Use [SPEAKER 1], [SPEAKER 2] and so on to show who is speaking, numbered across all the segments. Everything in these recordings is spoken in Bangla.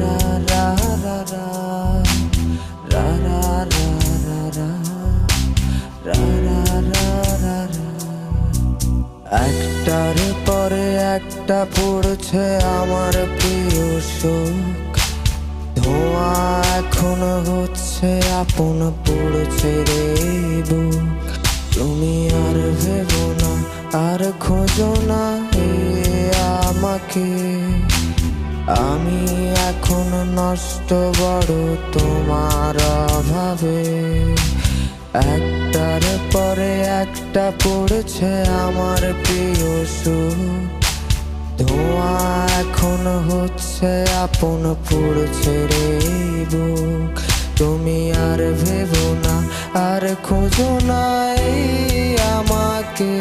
[SPEAKER 1] রা রা রা রা রা রা রা রা রা রা রা রা রা রা। একটার পরে একটা পড়ছে আমার প্রিয় শোক, ধোঁয়া এখন হচ্ছে আপন পড়ছে রে বুক। তুমি আর ভেবো না, আর খোঁজো না আমাকে, আমি এখন নষ্ট বড় তোমার অভাবে। একটার পরে একটা পড়ছে আমার প্রিয় সুখ, ধোঁয়া এখন হচ্ছে আপন পড়ছে রে বুক। তুমি আর ভেবো না, আর খোঁজো না আমাকে,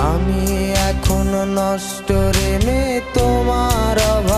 [SPEAKER 1] আমি এখন নষ্ট রে মে তোমার অভাবে।